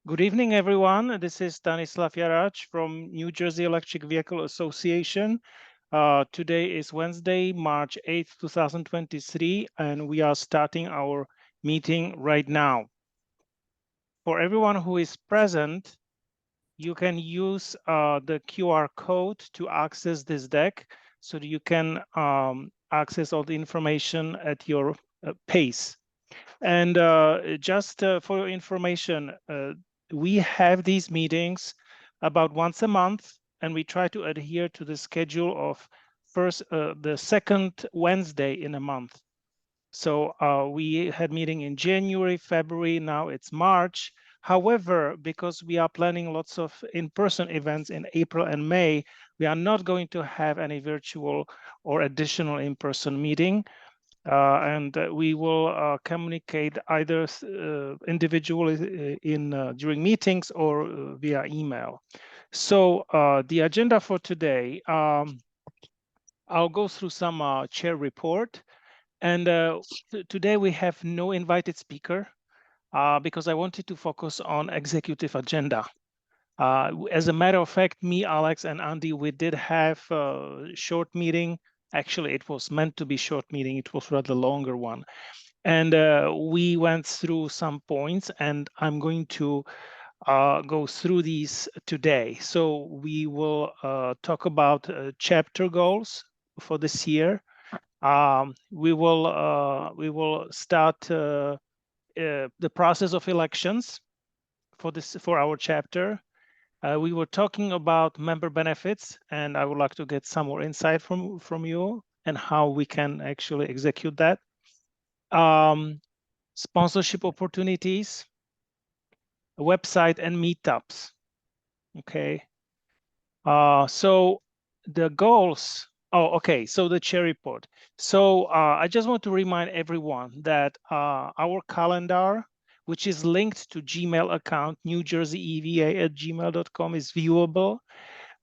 Good evening, everyone. This is Stanislav Jarac from New Jersey Electric Vehicle Association. Today is Wednesday, March 8th, 2023, and we are starting our meeting right now. For everyone who is present, you can use the QR code to access this deck so that you can access all the information at your pace. And just for your information, we have these meetings about once a month, and we try to adhere to the schedule of the second Wednesday in a month. So we had meeting in January, February, now it's March. However, because we are planning lots of in-person events in April and May, we are not going to have any virtual or additional in-person meeting. And we will communicate either individually during meetings or via email. So the agenda for today, I'll go through some chair report. And today we have no invited speaker because I wanted to focus on executive agenda. As a matter of fact, me, Alex, and Andy, we did have a short meeting. Actually, it was meant to be short meeting. It was rather longer one. And we went through some points, and I'm going to go through these today. So we will talk about chapter goals for this year. We will start the process of elections for our chapter. We were talking about member benefits, and I would like to get some more insight from you and how we can actually execute that. Sponsorship opportunities, a website, and meetups. Okay. So the goals. Oh, okay. So the chair report. So I just want to remind everyone that our calendar, which is linked to Gmail account, NJEVA@gmail.com, is viewable.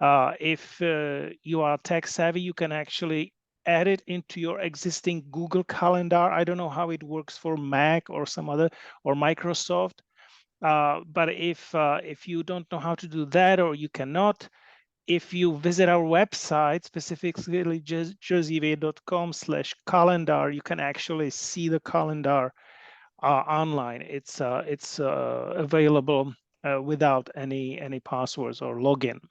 If you are tech savvy, you can actually add it into your existing Google Calendar. I don't know how it works for Mac or some other or Microsoft. But if you don't know how to do that, or you cannot, if you visit our website, specifically jerseyeva.com/calendar, you can actually see the calendar online. It's available without any passwords or login.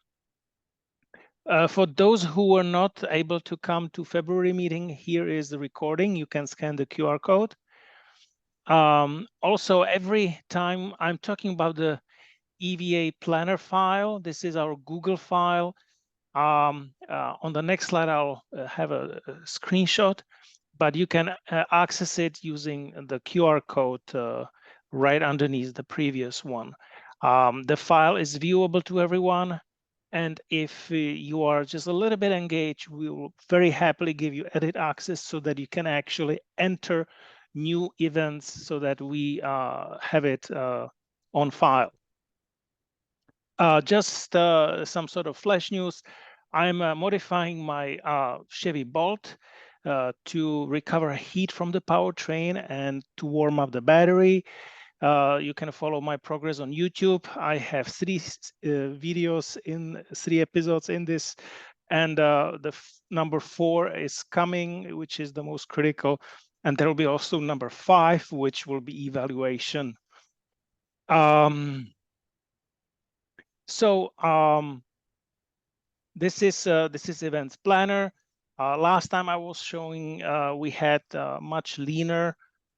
For those who were not able to come to February meeting, here is the recording. You can scan the QR code. Also, every time I'm talking about the EVA planner file, this is our Google file. On the next slide, I'll have a screenshot, but you can access it using the QR code right underneath the previous one. The file is viewable to everyone. And if you are just a little bit engaged, we will very happily give you edit access so that you can actually enter new events so that we have it on file. Just some sort of flash news. I'm modifying my Chevy Bolt to recover heat from the powertrain and to warm up the battery. You can follow my progress on YouTube. I have three episodes in this, and the number 4 is coming, which is the most critical. And there will be also number 5, which will be evaluation. This is events planner. Last time I was showing we had much leaner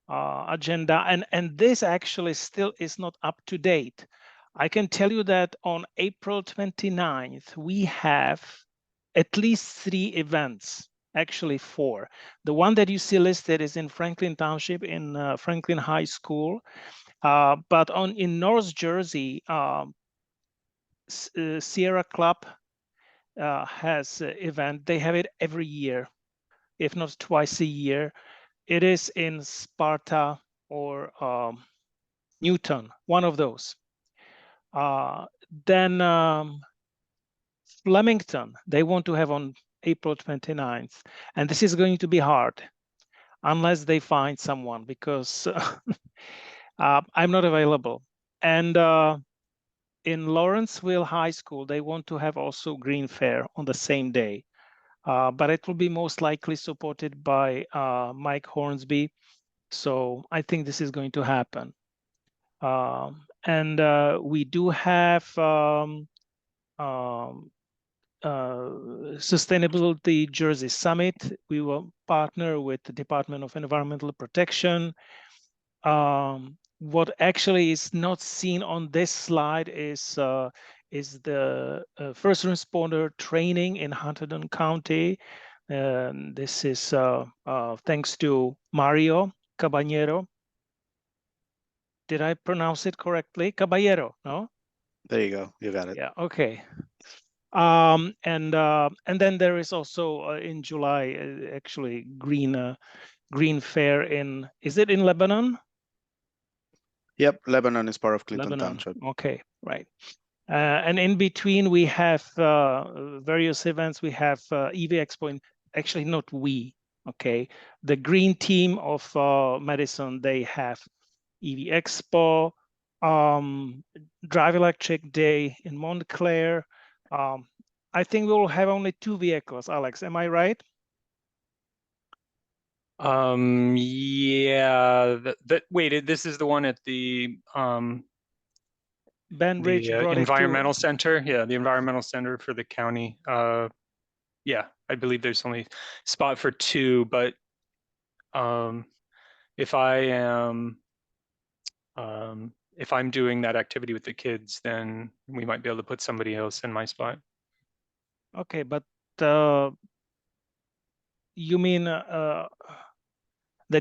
agenda, and this actually still is not up to date. I can tell you that on April 29th, we have at least 3 events, actually 4. The one that you see listed is in Franklin Township in Franklin High School. But in North Jersey, Sierra Club has an event. They have it every year, if not twice a year. It is in Sparta or Newton, one of those. Then Flemington, they want to have on April 29th. And this is going to be hard unless they find someone, because I'm not available. And in Lawrenceville High School, they want to have also green fair on the same day. But it will be most likely supported by Mike Hornsby. So I think this is going to happen. And we do have Sustainability Jersey Summit. We will partner with the Department of Environmental Protection. What actually is not seen on this slide is the first responder training in Hunterdon County. This is thanks to Mario Caballero. Did I pronounce it correctly? Caballero, no? There you go. You got it. Yeah, okay. And then there is also in July actually green fair in, is it in Lebanon? Yep, Lebanon is part of Clinton Lebanon. Township. Okay, right. And in between we have various events. We have EVA Expo. Actually, not we. Okay, the green team of Madison, they have EV Expo, Drive Electric Day in Montclair. I think we will have only 2 vehicles, Alex. Am I right? Yeah. Wait, this is the one at the Ben Rich brought environmental it to... center. Yeah, the environmental center for the county. Yeah, I believe there's only spot for 2, but if I'm doing that activity with the kids, then we might be able to put somebody else in my spot. Okay, but you mean that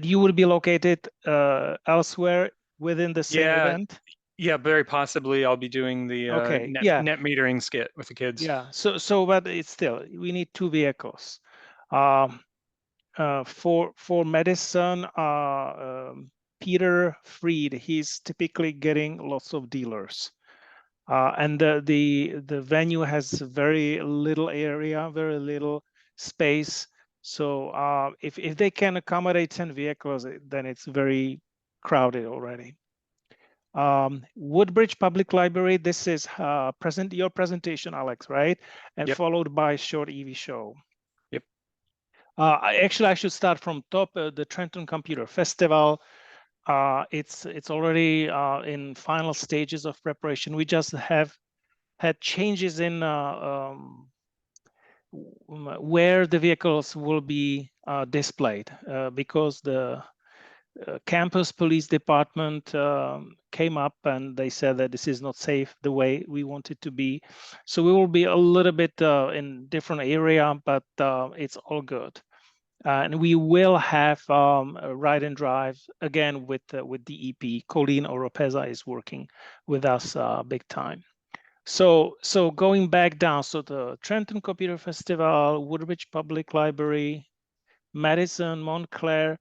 you will be located elsewhere within the same event? Yeah, very possibly I'll be doing the net metering skit with the kids. Yeah, so but it's still, we need 2 vehicles. For Madison, Peter Freed, he's typically getting lots of dealers. And the venue has very little area, very little space. So if they can accommodate 10 vehicles, then it's very crowded already. Woodbridge Public Library, this is your presentation, Alex, right? And Yep. followed by a short EV show. Yep. Actually, I should start from top. The Trenton Computer Festival. It's already in final stages of preparation. We just have had changes in where the vehicles will be displayed because the campus police department came up and they said that this is not safe the way we want it to be. So we will be a little bit in different area, but it's all good. And we will have a ride and drive again with DEP. Colleen Oropeza is working with us big time. So going back down, so the Trenton Computer Festival, Woodbridge Public Library, Madison, Montclair,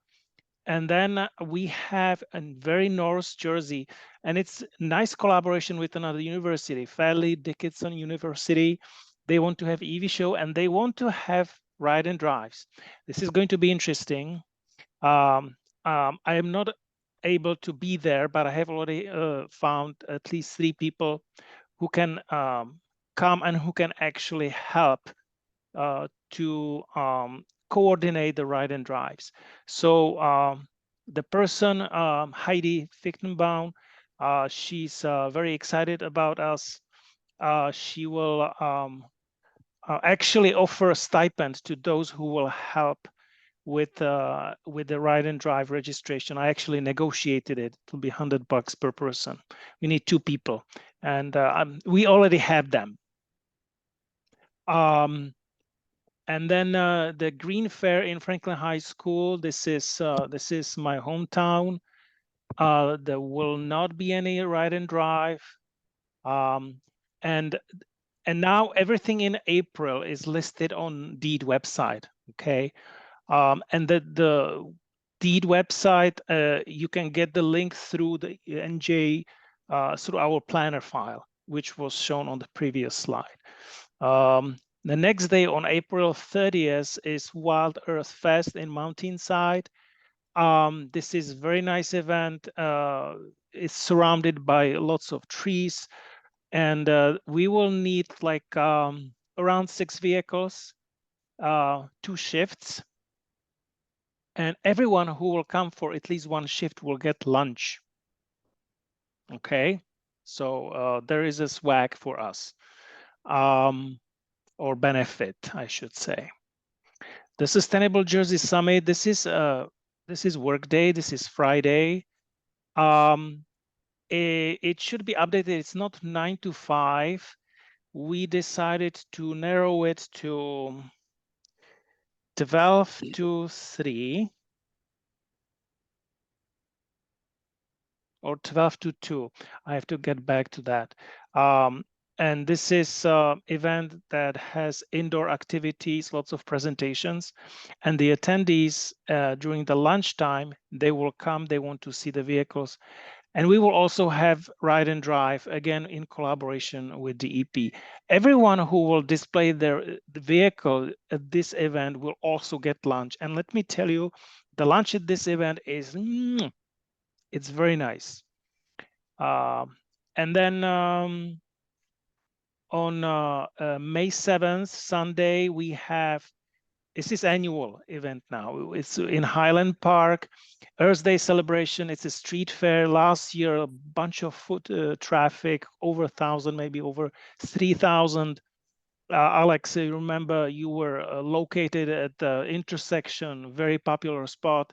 and then we have in very North Jersey, and it's nice collaboration with another university, Fairleigh Dickinson University. They want to have EV show and they want to have ride and drives. This is going to be interesting. I am not able to be there, but I have already found at least 3 people who can come and who can actually help to coordinate the ride and drives. So the person, Heidi Fichtenbaum, she's very excited about us. She will actually offer a stipend to those who will help with the ride and drive registration. I actually negotiated it. It will be $100 per person. We need 2 people, and we already have them. And then the Green Fair in Franklin High School. This is my hometown. There will not be any ride and drive, and now everything in April is listed on DEED website. Okay, and the DEED website, you can get the link through the NJ through our planner file, which was shown on the previous slide. The next day on April 30th is Wild Earth Fest in Mountainside. This is a very nice event. It's surrounded by lots of trees. and we will need like around 6 vehicles, 2 shifts, and everyone who will come for at least 1 shift will get lunch. Okay, so there is a swag for us, or benefit, I should say. The Sustainable Jersey Summit. This is work day. This is Friday. It should be updated. It's not 9 to 5. We decided to narrow it to 12 to 3 or 12 to 2. I have to get back to that. And this is an event that has indoor activities, lots of presentations, and the attendees during the lunchtime, they will come, they want to see the vehicles. And we will also have ride and drive, again, in collaboration with DEP. Everyone who will display the vehicle at this event will also get lunch. And let me tell you, the lunch at this event is, it's very nice. And then on May 7th, Sunday, we have, this is annual event now. It's in Highland Park, Earth Day celebration. It's a street fair. Last year, a bunch of foot traffic, over 1,000, maybe over 3,000. Alex, you remember you were located at the intersection, very popular spot.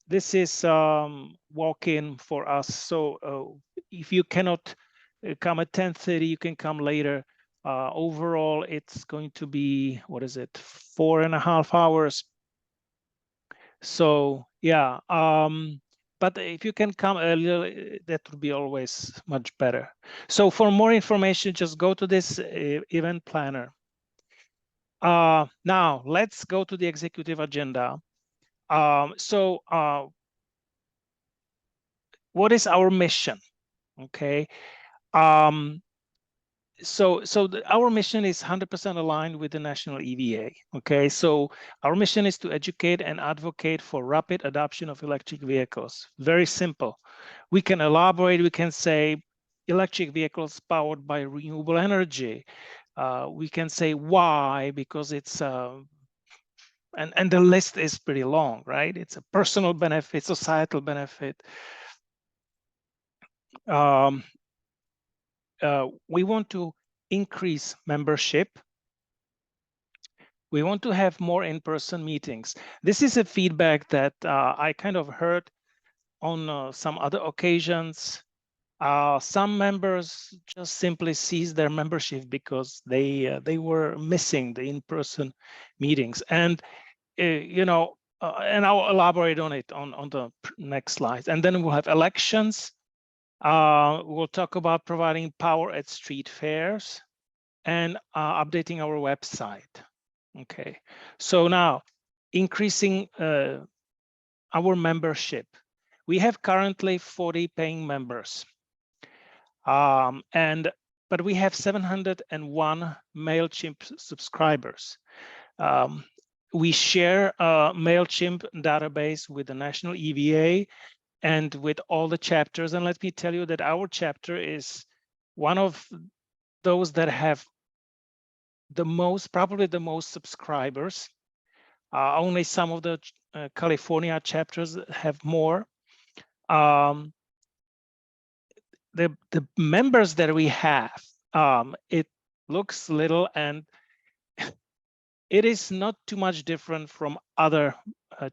This is walk-in for us. So if you cannot come at 10:30, you can come later. Overall, it's going to be, what is it, 4.5 hours. So yeah, but if you can come earlier, that would be always much better. So for more information, just go to this event planner. Now let's go to the executive agenda. What is our mission? Okay. Our mission is 100% aligned with the national EVA. Okay, so our mission is to educate and advocate for rapid adoption of electric vehicles. Very simple. We can elaborate. We can say electric vehicles powered by renewable energy. We can say why, because it's and the list is pretty long, right? It's a personal benefit, societal benefit. We want to increase membership. We want to have more in-person meetings. This is a feedback that I kind of heard on some other occasions. Some members just simply ceased their membership because they were missing the in-person meetings. And and I'll elaborate on it on the next slide. And then we'll have elections. We'll talk about providing power at street fairs and updating our website. Okay, so now increasing our membership. We have currently 40 paying members, but we have 701 MailChimp subscribers. We share a MailChimp database with the national EVA and with all the chapters. And let me tell you that our chapter is one of those that have probably the most subscribers. Only some of the California chapters have more. The members that we have, it looks little, and it is not too much different from other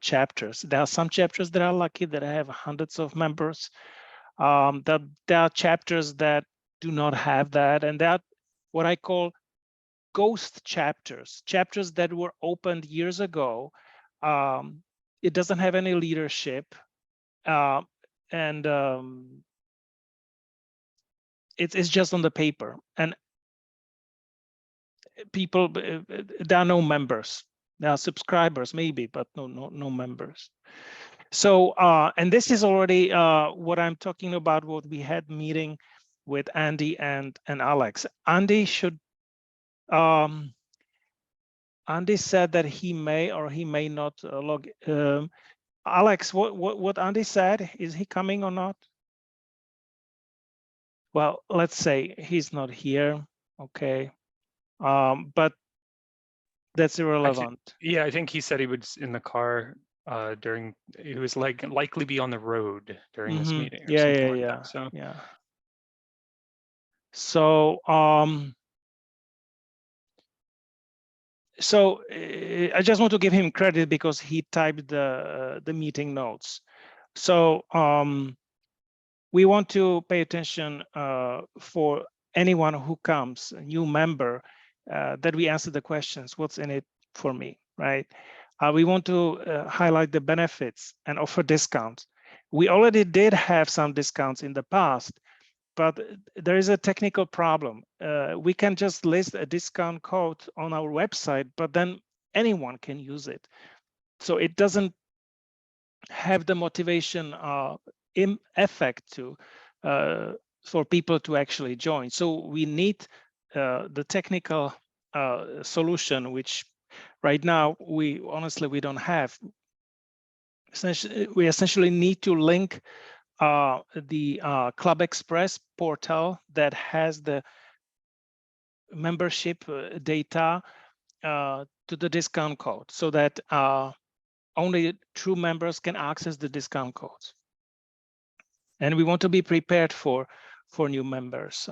chapters. There are some chapters that are lucky that have hundreds of members. There are chapters that do not have that, and that what I call ghost chapters, chapters that were opened years ago. It doesn't have any leadership, and it's just on the paper, and people, there are no members. There are subscribers maybe, but no members. So and this is already what I'm talking about, what we had meeting with Andy and Alex. Andy should Andy said that he may or he may not log. Alex, what Andy said, is he coming or not? well, let's say he's not here, okay, but that's irrelevant. Yeah, I think he said he was in the car during, he was like likely be on the road during this meeting or Yeah, something yeah, like yeah, that. So yeah. So, I just want to give him credit because he typed the meeting notes. So we want to pay attention for anyone who comes, a new member, that we answer the questions, what's in it for me, right? We want to highlight the benefits and offer discounts. We already did have some discounts in the past, but there is a technical problem. We can just list a discount code on our website, but then anyone can use it. So it doesn't have the motivation effect to for people to actually join. So we need the technical solution, which right now we honestly don't have. Essentially, we essentially need to link the Club Express portal that has the membership data to the discount code, so that only true members can access the discount codes. And we want to be prepared for new members.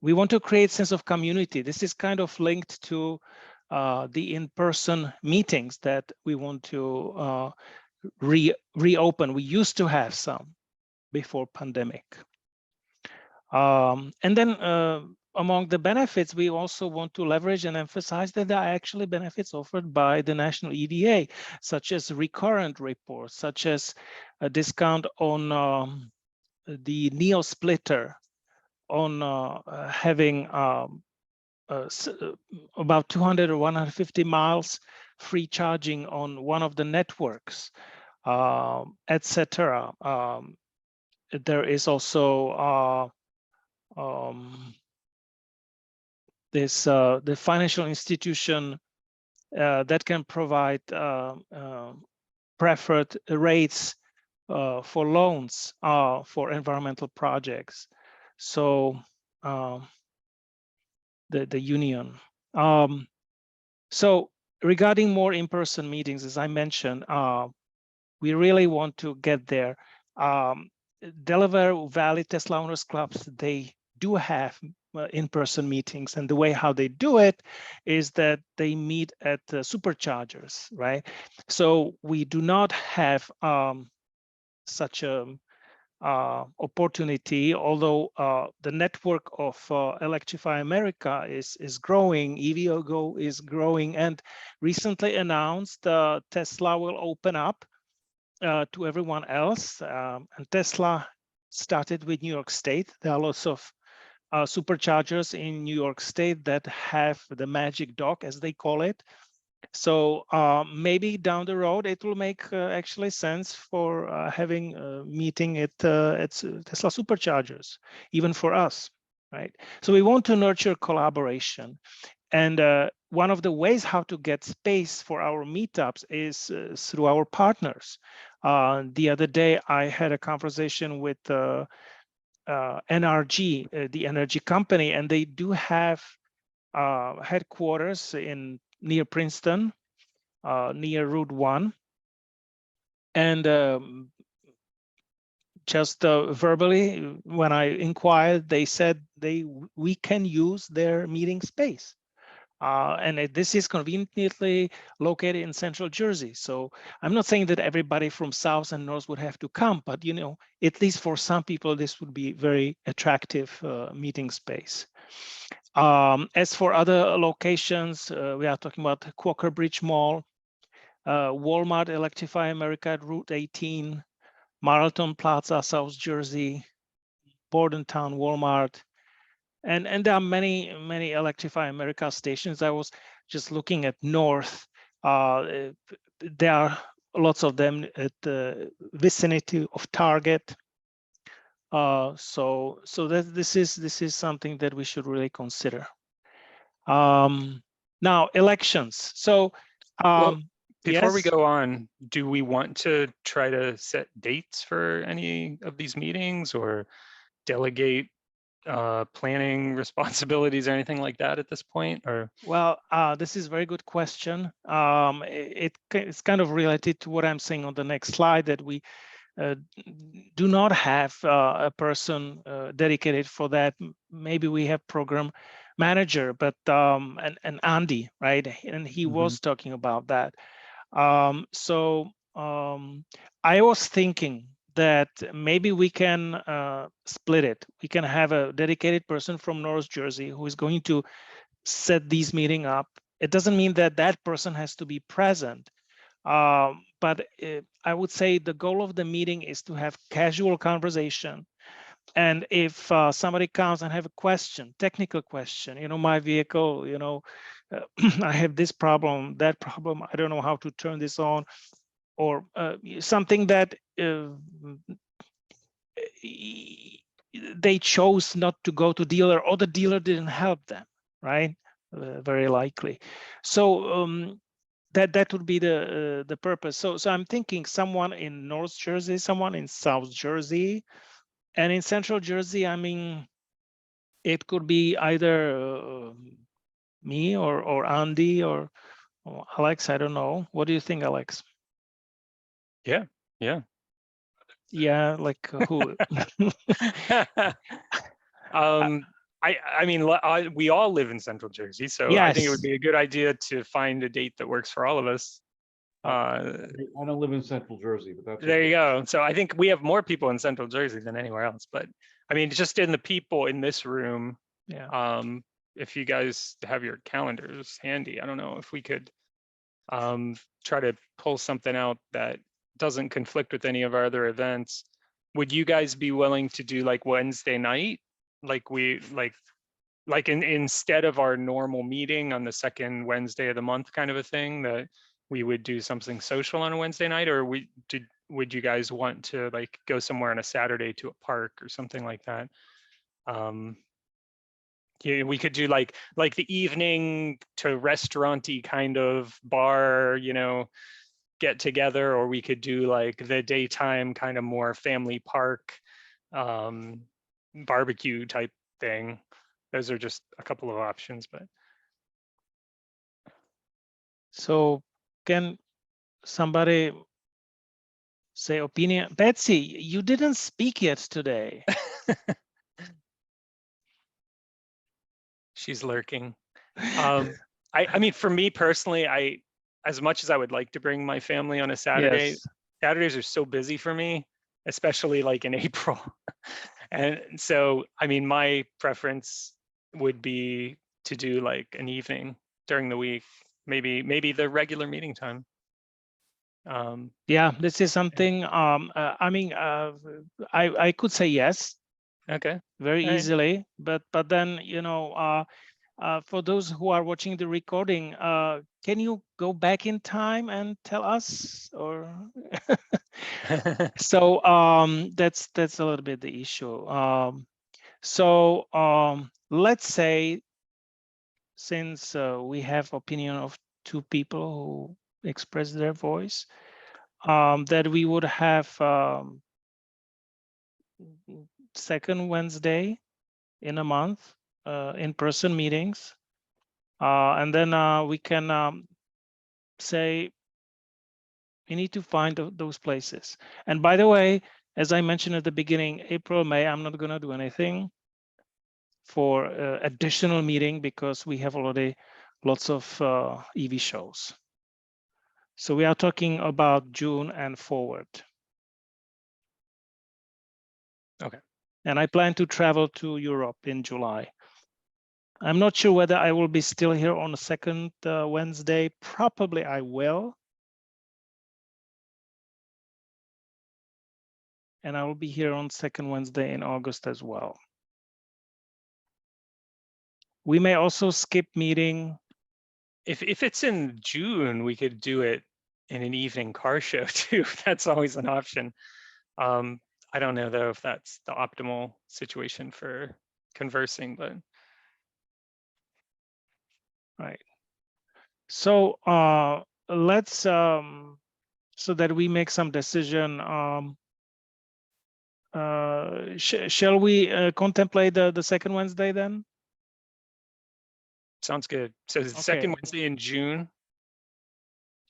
We want to create sense of community. This is kind of linked to the in-person meetings that we want to reopen. We used to have some before pandemic. And then among the benefits, we also want to leverage and emphasize that there are actually benefits offered by the national EVA, such as recurrent reports, such as a discount on the Neo splitter, on having about 200 or 150 miles free charging on one of the networks, etc. There is also this the financial institution that can provide preferred rates for loans for environmental projects. So the union. So regarding more in-person meetings, as I mentioned, we really want to get there. Delaware Valley Tesla Owners Clubs, they do have in-person meetings, and the way how they do it is that they meet at superchargers, right? So we do not have such a opportunity, although the network of Electrify America is growing, EVgo is growing, and recently announced Tesla will open up to everyone else. And Tesla started with New York State. There are lots of superchargers in New York State that have the magic dock, as they call it. So maybe down the road, it will make actually sense for having a meeting at Tesla superchargers, even for us, right? So we want to nurture collaboration. And one of the ways how to get space for our meetups is through our partners. The other day, I had a conversation with NRG, the energy company, and they do have headquarters near Princeton, near Route 1. And just verbally, when I inquired, they said we can use their meeting space. And this is conveniently located in Central Jersey. So I'm not saying that everybody from South and North would have to come, but at least for some people, this would be very attractive meeting space. As for other locations, we are talking about Quaker Bridge Mall, Walmart Electrify America at Route 18, Marlton Plaza, South Jersey, Bordentown Walmart, and there are many Electrify America stations. I was just looking at North. There are lots of them at the vicinity of Target. So that this is something that we should really consider. Now elections. So before we yes? go on, do we want to try to set dates for any of these meetings or delegate planning responsibilities or anything like that at this point, or? Well, this is a very good question. It's kind of related to what I'm saying on the next slide, that we do not have a person dedicated for that. Maybe we have program manager, but and Andy, right? And he was talking about that. So I was thinking that maybe we can split it. We can have a dedicated person from North Jersey who is going to set these meeting up. It doesn't mean that that person has to be present. But I would say the goal of the meeting is to have casual conversation. And if somebody comes and have a question, technical question, my vehicle, I have this problem, that problem, I don't know how to turn this on, or something that they chose not to go to dealer, or the dealer didn't help them, right? Very likely. So that would be the purpose. So I'm thinking someone in North Jersey, someone in South Jersey, and in Central Jersey. I mean, it could be either me or Andy or Alex. I don't know. What do you think, Alex? Yeah. Yeah, like who? I mean, we all live in Central Jersey, so I think it would Yes. be a good idea to find a date that works for all of us. I don't live in Central Jersey, but that's There okay. you go. So I think we have more people in Central Jersey than anywhere else. But I mean, just in the people in this room, Yeah. if you guys have your calendars handy, I don't know if we could try to pull something out that doesn't conflict with any of our other events. Would you guys be willing to do like Wednesday night? Like instead of our normal meeting on the second Wednesday of the month kind of a thing, that we would do something social on a Wednesday night? Or would you guys want to like go somewhere on a Saturday to a park or something like that? Yeah, we could do like the evening to restaurant-y kind of bar, get together, or we could do like the daytime kind of more family park barbecue type thing. Those are just a couple of options, but. So can somebody say opinion? Betsy, you didn't speak yet today. She's lurking. I mean, for me personally, as much as I would like to bring my family on a Saturday, Yes. Saturdays are so busy for me, especially like in April. And so, I mean, my preference would be to do like an evening during the week, maybe the regular meeting time. Yeah, this is something. I mean, I could say yes. Okay. Very All right. easily, but then for those who are watching the recording, can you go back in time and tell us? Or so that's a little bit the issue. So let's say, since we have opinion of two people who express their voice, that we would have second Wednesday in a month, in-person meetings, and then we can say we need to find those places. And by the way, as I mentioned at the beginning, April, May, I'm not going to do anything for additional meeting because we have already lots of EV shows. So we are talking about June and forward. Okay. And I plan to travel to Europe in July. I'm not sure whether I will be still here on the second Wednesday. Probably I will. And I will be here on second Wednesday in August as well. We may also skip meeting. If it's in June, we could do it in an evening car show too. That's always an option. I don't know though if that's the optimal situation for conversing, but. Right. So let's so that we make some decision. Shall we contemplate the second Wednesday then? Sounds good. So the Okay. second Wednesday in June.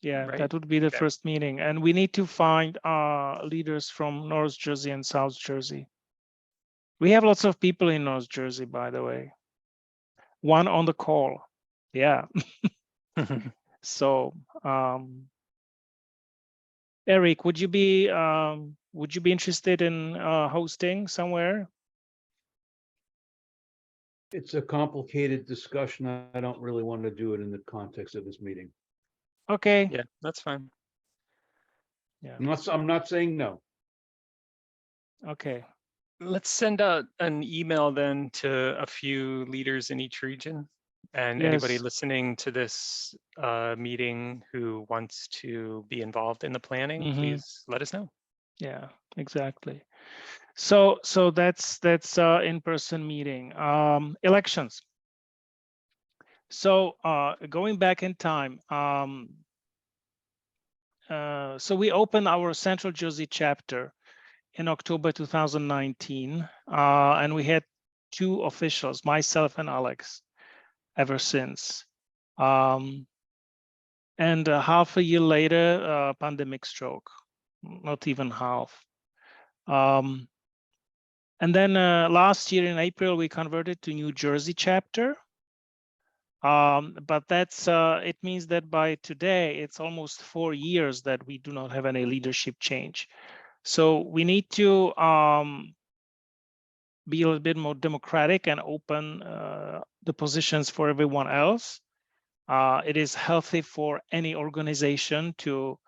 Yeah, Right. that would be the Okay. first meeting, and we need to find leaders from North Jersey and South Jersey. We have lots of people in North Jersey, by the way. One on the call. Yeah. So, Eric, would you be interested in hosting somewhere? It's a complicated discussion. I don't really want to do it in the context of this meeting. Okay. Yeah, that's fine. Yeah. I'm not saying no. Okay. Let's send out an email then to a few leaders in each region. And anybody Yes. listening to this meeting who wants to be involved in the planning, Mhm. please let us know. Yeah, exactly. So that's in-person meeting. Elections. So going back in time, so we opened our Central Jersey chapter in October 2019, and we had 2 officials, myself and Alex, ever since. And half a year later, pandemic stroke, not even half. And then last year in April, we converted to New Jersey chapter. But that's it means that by today, it's almost 4 years that we do not have any leadership change. So we need to be a little bit more democratic and open the positions for everyone else. It is healthy for any organization to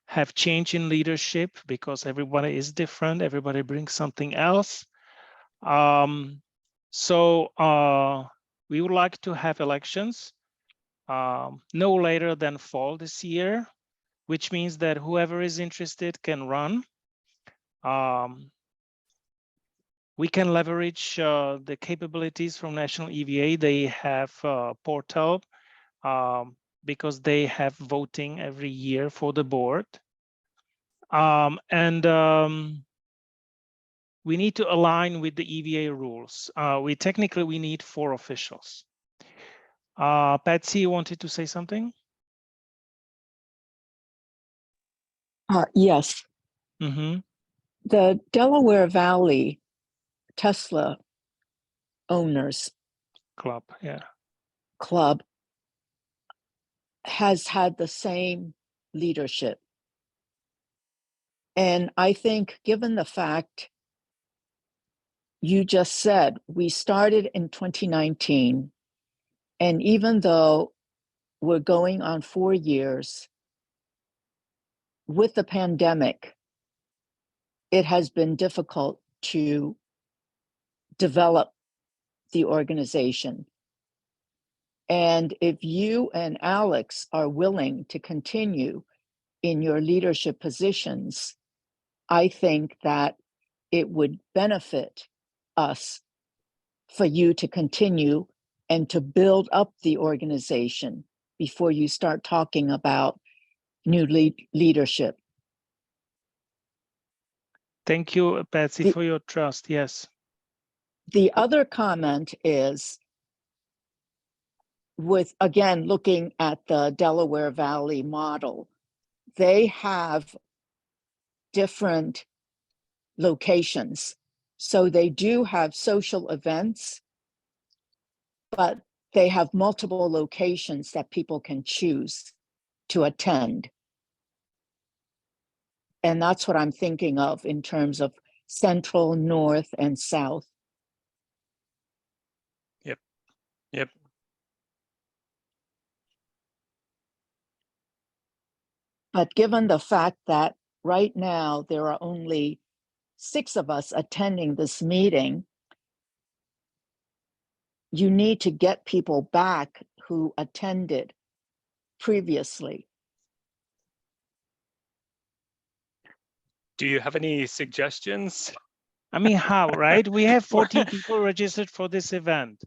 have change in leadership because everybody is different. Everybody brings something else. So we would like to have elections no later than fall this year, which means that whoever is interested can run. We can leverage the capabilities from National EVA. They have a portal because they have voting every year for the board. And we need to align with the EVA rules. We need 4 officials. Patsy, you wanted to say something? Yes. Mm-hmm. The Delaware Valley Tesla owners Club, yeah. club has had the same leadership. And I think given the fact you just said, we started in 2019, and even though we're going on 4 years, with the pandemic, it has been difficult to develop the organization. And if you and Alex are willing to continue in your leadership positions, I think that it would benefit us for you to continue and to build up the organization before you start talking about new leadership. Thank you, Patsy, for your trust. Yes. The other comment is, with, again, looking at the Delaware Valley model, they have different locations. So they do have social events, but they have multiple locations that people can choose to attend. And that's what I'm thinking of in terms of central, north, and south. Yep. But given the fact that right now there are only 6 of us attending this meeting, you need to get people back who attended previously. Do you have any suggestions? I mean, how, right? We have 14 people registered for this event.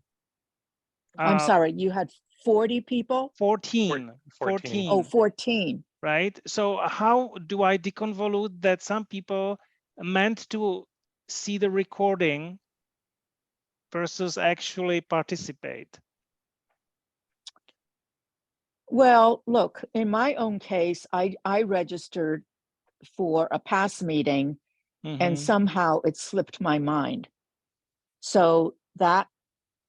I'm sorry, you had 40 people? 14. 14. Oh, 14. Right? So how do I deconvolute that some people meant to see the recording versus actually participate? Well, look, in my own case, I registered for a past meeting and Mhm. somehow it slipped my mind. So that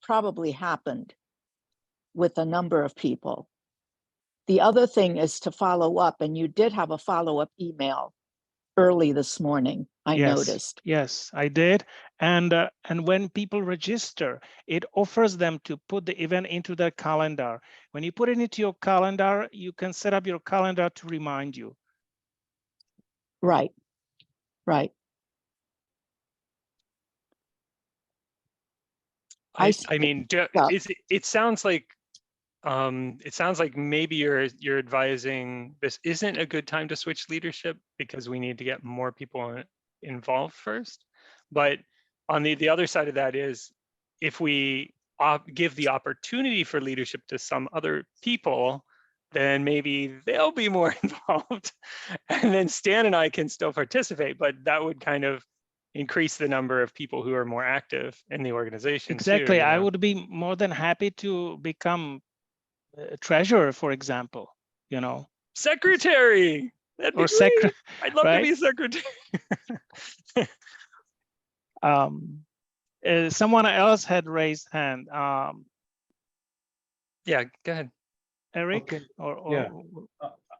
probably happened with a number of people. The other thing is to follow up, and you did have a follow-up email early this morning, I noticed. Yes, I did. And when people register, it offers them to put the event into their calendar. When you put it into your calendar, you can set up your calendar to remind you. Right, right. I mean, yeah. it sounds like maybe you're advising this isn't a good time to switch leadership because we need to get more people involved first. But on the other side of that is, if we give the opportunity for leadership to some other people, then maybe they'll be more involved, and then Stan and I can still participate. But that would kind of increase the number of people who are more active in the organization. Exactly. Too, I would be more than happy to become a treasurer, for example, Secretary. That'd be or great. I'd love to right? be a secretary. Someone else had raised hand. Yeah, go ahead. Eric, Okay, or yeah.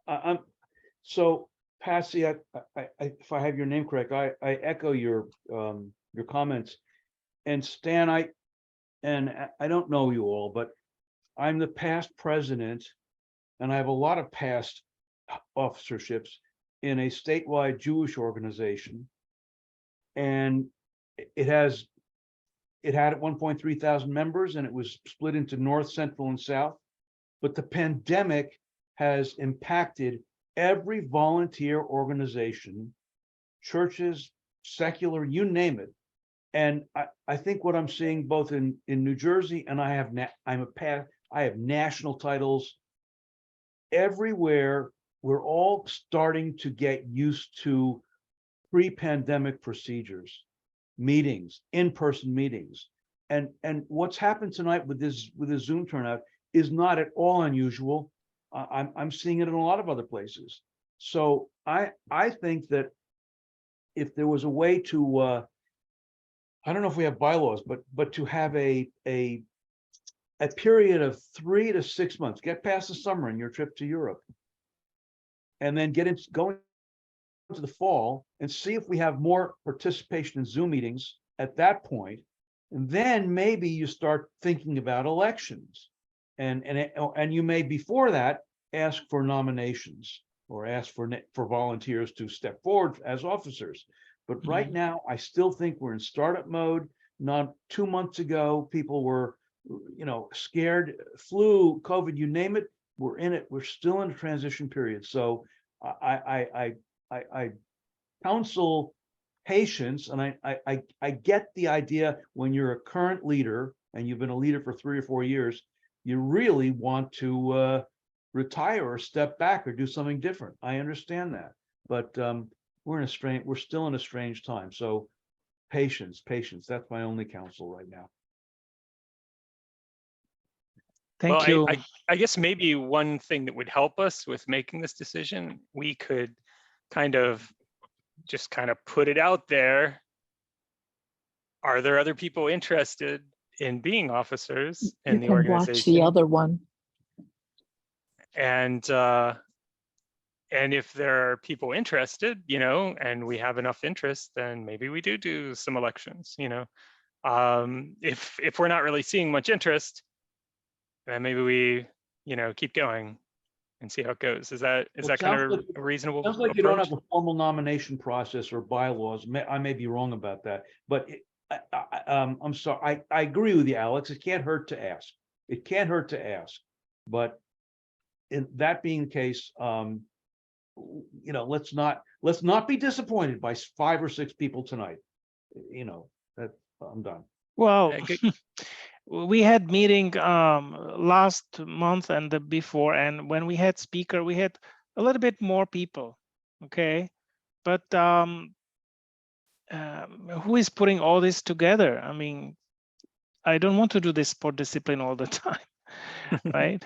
I'm so Patsy. If I have your name correct, I echo your comments. And Stan, I don't know you all, but I'm the past president, and I have a lot of past officerships in a statewide Jewish organization, and it had at 1.3 thousand members, and it was split into North, Central, and South. But the pandemic has impacted every volunteer organization, churches, secular, you name it. And I think what I'm seeing both in New Jersey, and I have national titles everywhere. We're all starting to get used to pre-pandemic procedures, meetings, in-person meetings. And what's happened tonight with this Zoom turnout is not at all unusual. I'm seeing it in a lot of other places. So I think that if there was a way to I don't know if we have bylaws, but to have a period of 3 to 6 months, get past the summer and your trip to Europe, and then going into the fall and see if we have more participation in Zoom meetings at that point. And then maybe you start thinking about elections, and you may before that ask for nominations or ask for volunteers to step forward as officers. But right now, I still think we're in startup mode. Not 2 months ago, people were, scared, flu, COVID, you name it. We're in it. We're still in a transition period. So I counsel patience, and I get the idea when you're a current leader and you've been a leader for 3 or 4 years, you really want to retire or step back or do something different. I understand that, but we're still in a strange time. So patience. That's my only counsel right now. Thank you. I guess maybe one thing that would help us with making this decision, we could kind of put it out there. Are there other people interested in being officers in the organization? Watch the other one. And if there are people interested, and we have enough interest, then maybe we do some elections. If we're not really seeing much interest, then maybe we keep going and see how it goes. Is that kind of a reasonable Sounds like approach? you don't have a formal nomination process or bylaws. I may be wrong about that, but I'm sorry. I agree with you, Alex. It can't hurt to ask. But in that being the case, let's not be disappointed by 5 or 6 people tonight. That I'm done. Well, we had meeting last month and the before, and when we had speaker, we had a little bit more people. Okay, but who is putting all this together? I mean, I don't want to do this sport discipline all the time, right?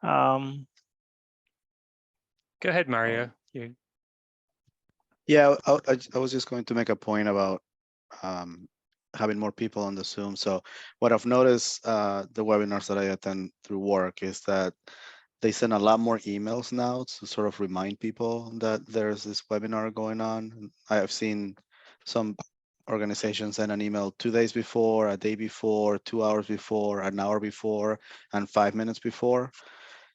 Go ahead, Mario. You Yeah, I was just going to make a point about having more people on the Zoom. So what I've noticed, the webinars that I attend through work is that they send a lot more emails now to sort of remind people that there's this webinar going on. I have seen some organizations send an email 2 days before, a day before, 2 hours before, an hour before, and 5 minutes before.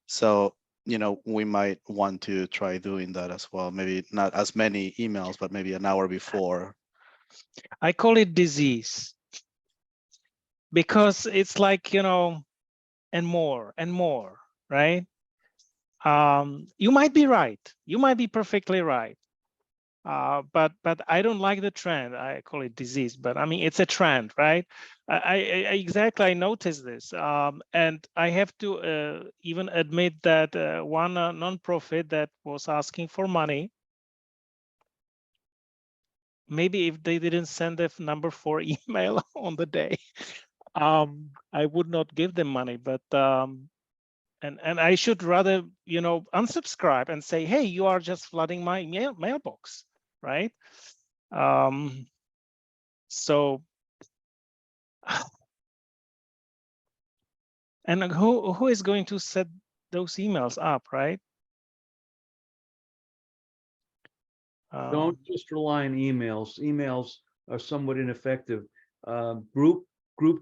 So, you know, we might want to try doing that as well. Maybe not as many emails, but maybe an hour before. I call it disease because it's like, you know, and more, right? You might be right. You might be perfectly right. But I don't like the trend. I call it disease, but I mean, it's a trend, right? I noticed this. And I have to even admit that one nonprofit that was asking for money, maybe if they didn't send the number 4 email on the day, I would not give them money, but and I should rather, you know, unsubscribe and say, hey, you are just flooding my mailbox, right? So, and who is going to set those emails up, right? Don't just rely on emails. Emails are somewhat ineffective. Group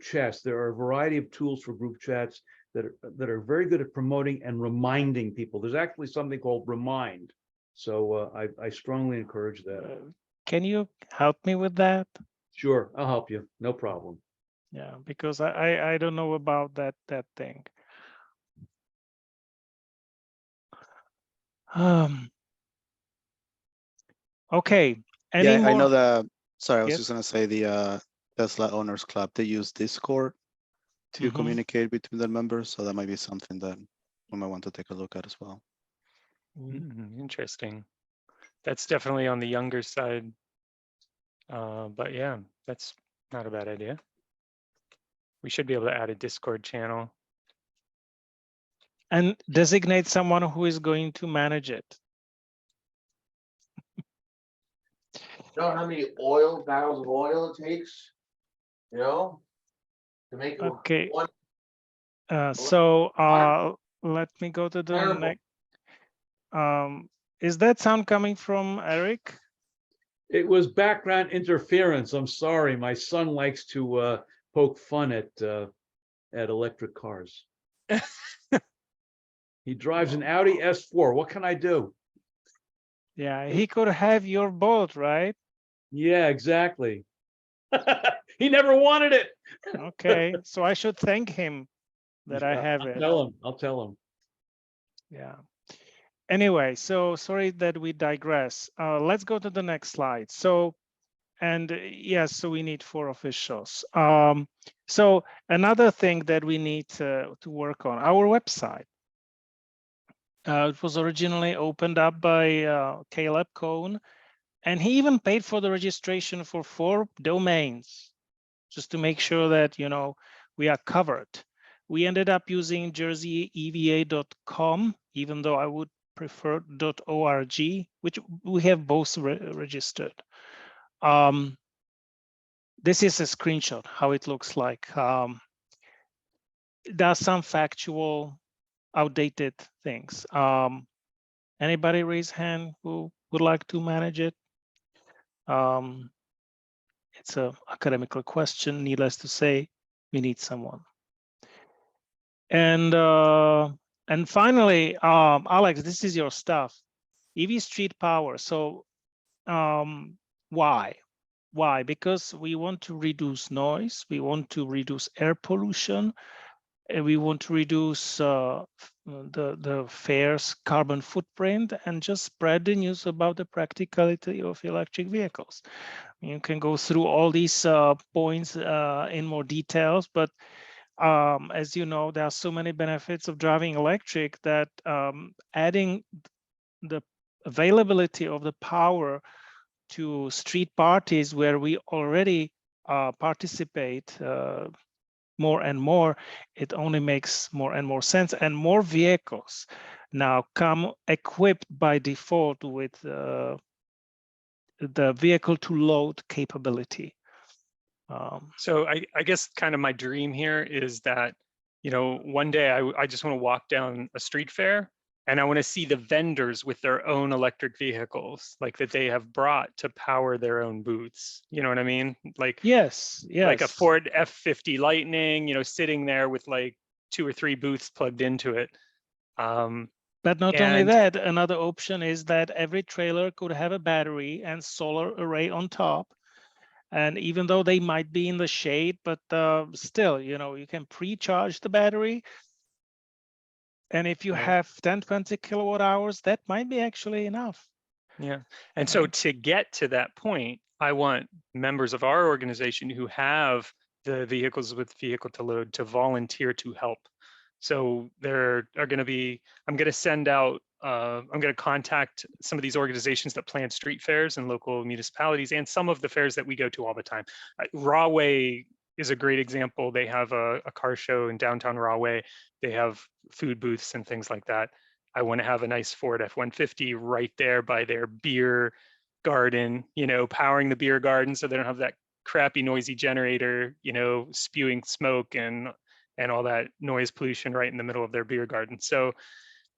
chats. There are a variety of tools for group chats that are very good at promoting and reminding people. There's actually something called Remind. So I strongly encourage that. Can you help me with that? Sure, I'll help you. No problem. Yeah, because I don't know about that thing. Okay. Any more? I know that. Sorry, I was Yes. just gonna say the Tesla Owners Club, they use Discord to communicate between their members, so that might be something that we might want to take a look at as well. interesting. That's definitely on the younger side. But yeah, that's not a bad idea. We should be able to add a Discord channel. And designate someone who is going to manage it. You know how many barrels of oil it takes, you know, to make Okay. one. So let me go to the Terrible. next. Is that sound coming from Eric? It was background interference. I'm sorry. My son likes to poke fun at electric cars. He drives an Audi S4. What can I do? Yeah, he could have your boat, right? Yeah, exactly. He never wanted it. Okay, so I should thank him that I have it. I'll tell him. Yeah. Anyway, so sorry that we digress. Let's go to the next slide. So, and yes, so we need 4 officials. So another thing that we need to work on, our website. It was originally opened up by Caleb Cohn, and he even paid for the registration for 4 domains, just to make sure that, you know, we are covered. We ended up using jerseyeva.com, even though I would prefer .org, which we have both registered. This is a screenshot, how it looks like. There are some factual, outdated things. Anybody raise hand who would like to manage it? It's an academical question, needless to say, we need someone. And finally, Alex, this is your stuff. EV Street Power. So why? Why? Because we want to reduce noise, we want to reduce air pollution, and we want to reduce the fare's carbon footprint and just spread the news about the practicality of electric vehicles. You can go through all these points in more details, but as you know, there are so many benefits of driving electric that adding the availability of the power to street parties where we already participate more and more, it only makes more and more sense, and more vehicles now come equipped by default with the vehicle to load capability. So I guess kind of my dream here is that, you know, one day I just want to walk down a street fair and I want to see the vendors with their own electric vehicles, like that they have brought to power their own booths. You know what I mean? Like, yes, like a yes. Ford F-50 Lightning, you know, sitting there with like 2 or 3 booths plugged into it. But not only and that, another option is that every trailer could have a battery and solar array on top. And even though they might be in the shade, but still, you know, you can pre-charge the battery. And if you Right. have 10, 20 kilowatt hours, that might be actually enough. Yeah. And so to get to that point, I want members of our organization who have the vehicles with vehicle to load to volunteer to help. So there are going to be, I'm going to send out, I'm going to contact some of these organizations that plan street fairs in local municipalities and some of the fairs that we go to all the time. Rahway is a great example. They have a car show in downtown Rahway. They have food booths and things like that. I want to have a nice Ford F-150 right there by their beer garden, you know, powering the beer garden so they don't have that crappy noisy generator, you know, spewing smoke and all that noise pollution right in the middle of their beer garden. So,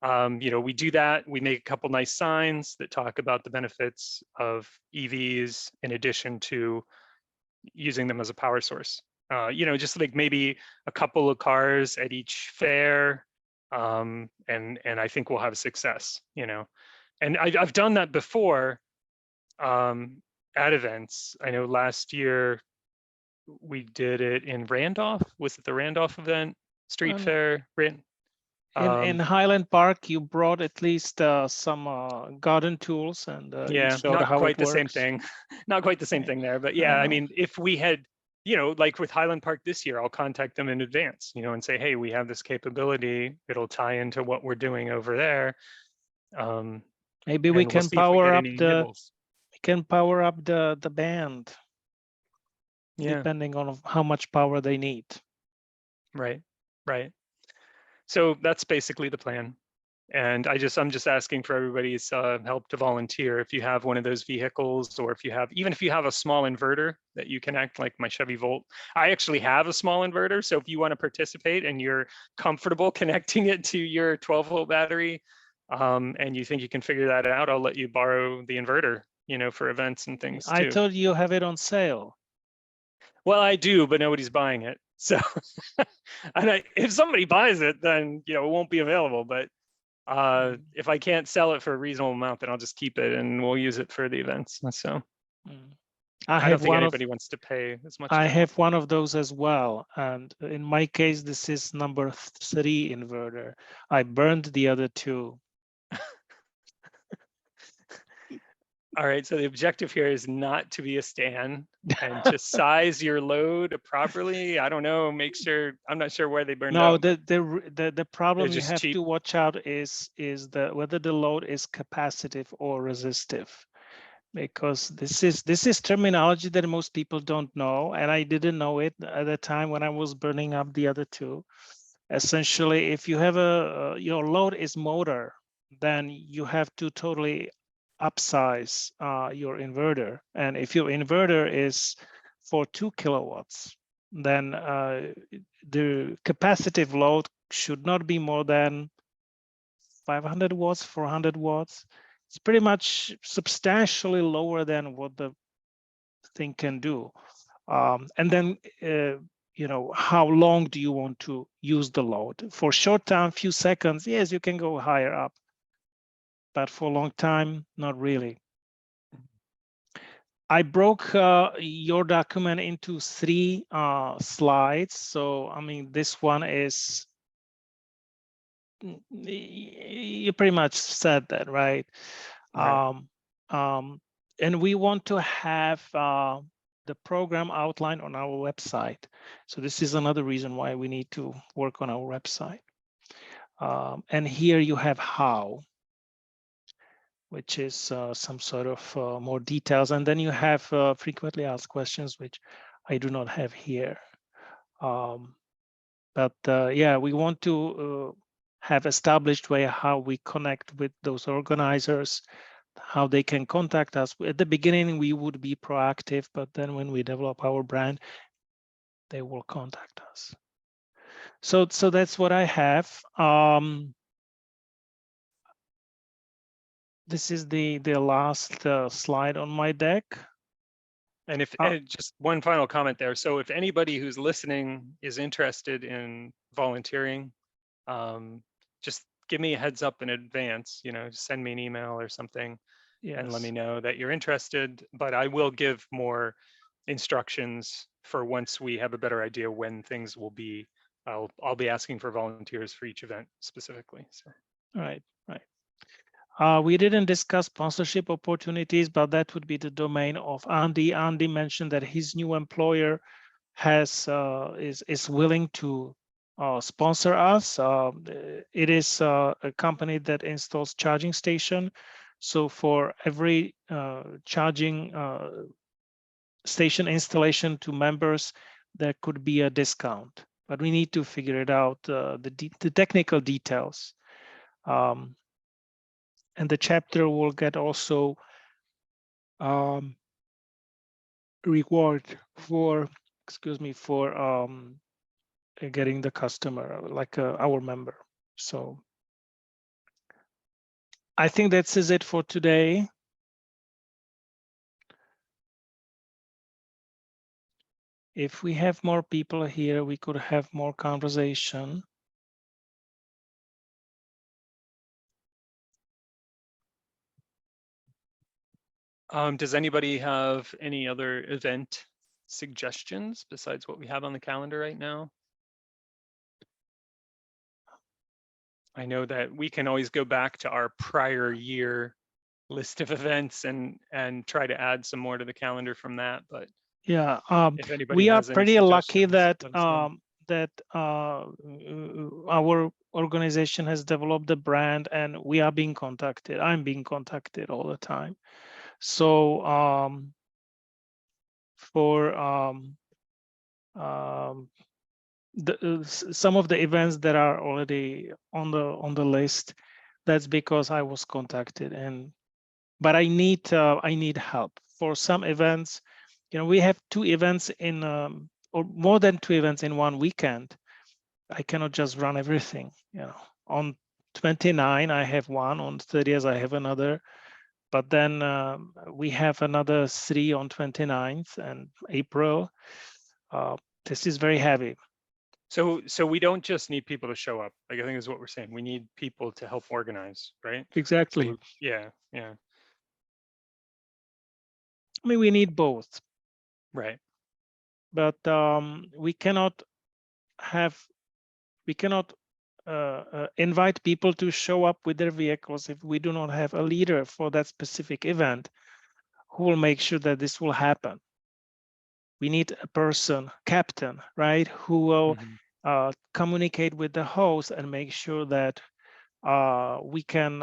you know, we do that. We make a couple nice signs that talk about the benefits of EVs in addition to using them as a power source. You know, just like maybe a couple of cars at each fair, and I think we'll have success. You know, and I've done that before at events. I know last year we did it in Randolph. Was it the Randolph event? Street fair? In Highland Park, you brought at least some garden tools, and you yeah, showed not how quite it the same works. thing. Not quite the same thing there, but yeah, I mean, if we had, you know, like with Highland Park this year, I'll contact them in advance, you know, and say, hey, we have this capability. It'll tie into what we're doing over there. Maybe we And we'll can see if we power get up any the nibbles. we can power up the band, Yeah, depending on how much power they need. right, right. So that's basically the plan. And I'm just asking for everybody's help to volunteer. If you have one of those vehicles, or if you have, even if you have a small inverter that you connect, like my Chevy Volt. I actually have a small inverter. So if you want to participate and you're comfortable connecting it to your 12-volt battery, and you think you can figure that out, I'll let you borrow the inverter, you know, for events and things I too. thought you have it on sale. Well, I do, but nobody's buying it. So and if somebody buys it, then, you know, it won't be available. But if I can't sell it for a reasonable amount, then I'll just keep it and we'll use it for the events. So I don't think anybody wants to pay as much. I have one of those as well. And in my case, this is number 3 inverter. I burned the other 2. All right, so the objective here is not to be a Stan and to size your load properly. I don't know, make sure, I'm not sure where they burned No, out. the problem you just have cheap. to watch out is whether the load is capacitive or resistive, because this is terminology that most people don't know, and I didn't know it at the time when I was burning up the other 2. Essentially, if you have your load is motor, then you have to totally upsize your inverter. And if your inverter is for 2 kilowatts, then the capacitive load should not be more than 500 watts, 400 watts. It's pretty much substantially lower than what the thing can do. And then, you know, how long do you want to use the load? For short time, few seconds, yes, you can go higher up. But for a long time, not really. I broke your document into 3 slides. So, I mean, this one is, you pretty much said that, right? Right. And we want to have the program outline on our website. So this is another reason why we need to work on our website. And here you have how. which is some sort of more details. And then you have frequently asked questions, which I do not have here. But yeah, we want to have established way how we connect with those organizers, how they can contact us. At the beginning, we would be proactive, but then when we develop our brand, they will contact us. So that's what I have. This is the last slide on my deck. And if just one final comment there. So if anybody who's listening is interested in volunteering, just give me a heads up in advance, send me an email or something. Yes. And let me know that you're interested, but I will give more instructions for once we have a better idea when things will be. I'll be asking for volunteers for each event specifically. So. Right. We didn't discuss sponsorship opportunities, but that would be the domain of Andy. Andy mentioned that his new employer is willing to sponsor us. It is a company that installs charging station. So for every charging station installation to members, there could be a discount. But we need to figure it out, the technical details. And the chapter will get also reward for, getting the customer, like our member. So I think that's it for today. If we have more people here, we could have more conversation. Does anybody have any other event suggestions besides what we have on the calendar right now? I know that we can always go back to our prior year list of events and try to add some more to the calendar from that. But yeah, if anybody we are has any pretty lucky suggestions, that our organization has developed a brand, and we are being contacted. I'm being contacted all the time. So for some of the events that are already on the list, that's because I was contacted, but I need help for some events. We have 2 events in or more than 2 events in one weekend. I cannot just run everything. On 29 I have one, on 30th I have another, but then we have another 3 on 29th and April. This is very heavy. So we don't just need people to show up. Like, I think is what we're saying. We need people to help organize, right? Exactly. So, yeah. I mean, we need both. Right. But we cannot invite people to show up with their vehicles if we do not have a leader for that specific event who will make sure that this will happen. We need a person, captain, right, who will communicate with the host and make sure that we can,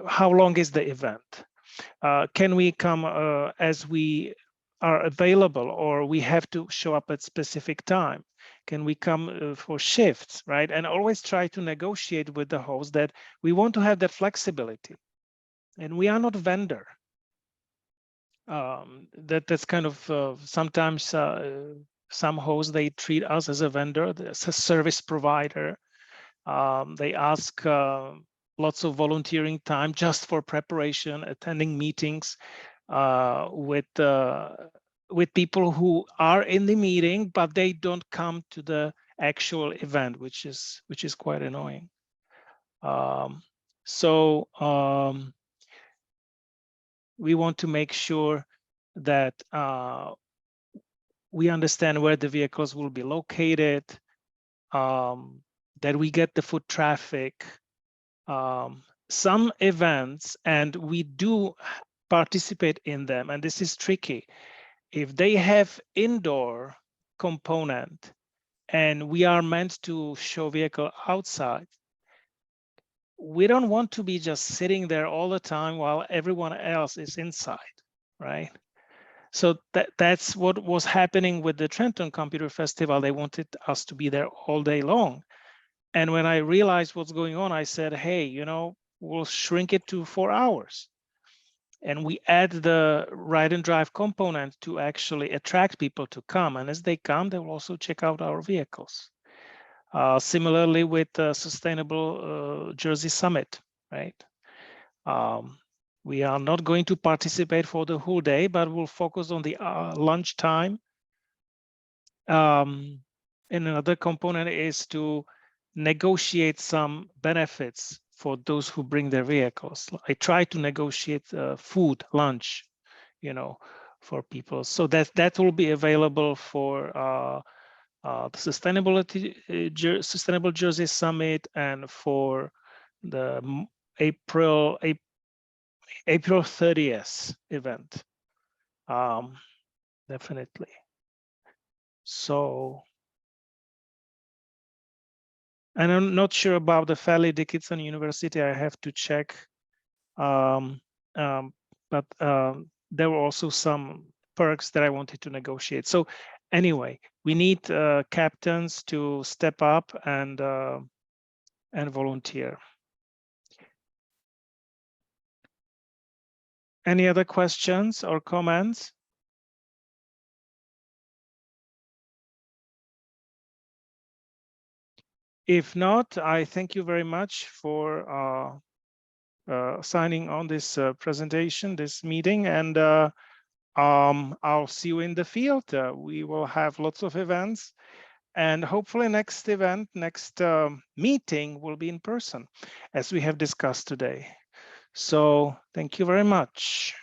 how long is the event? Can we come as we are available, or we have to show up at specific time? Can we come for shifts, right? And always try to negotiate with the host that we want to have that flexibility. And we are not vendor. That's kind of sometimes some hosts, they treat us as a vendor, as a service provider. They ask lots of volunteering time just for preparation, attending meetings with people who are in the meeting, but they don't come to the actual event, which is quite annoying. We want to make sure that we understand where the vehicles will be located, that we get the foot traffic. Some events, and we do participate in them, and this is tricky. If they have indoor component and we are meant to show vehicle outside, we don't want to be just sitting there all the time while everyone else is inside, right? So that's what was happening with the Trenton Computer Festival. They wanted us to be there all day long. And when I realized what's going on, I said, hey, you know, we'll shrink it to 4 hours. And we add the ride and drive component to actually attract people to come. And as they come, they will also check out our vehicles. Similarly with the Sustainable Jersey Summit, right? We are not going to participate for the whole day, but we'll focus on the lunchtime. And another component is to negotiate some benefits for those who bring their vehicles. I try to negotiate food, lunch, you know, for people. So that will be available for the Sustainable Jersey Summit and for the April 30th event. Definitely. So, and I'm not sure about the Fairleigh Dickinson University. I have to check. But there were also some perks that I wanted to negotiate. So anyway, we need captains to step up and volunteer. Any other questions or comments? If not, I thank you very much for signing on this presentation, this meeting, and I'll see you in the field. We will have lots of events, and hopefully next meeting will be in person, as we have discussed today. So thank you very much.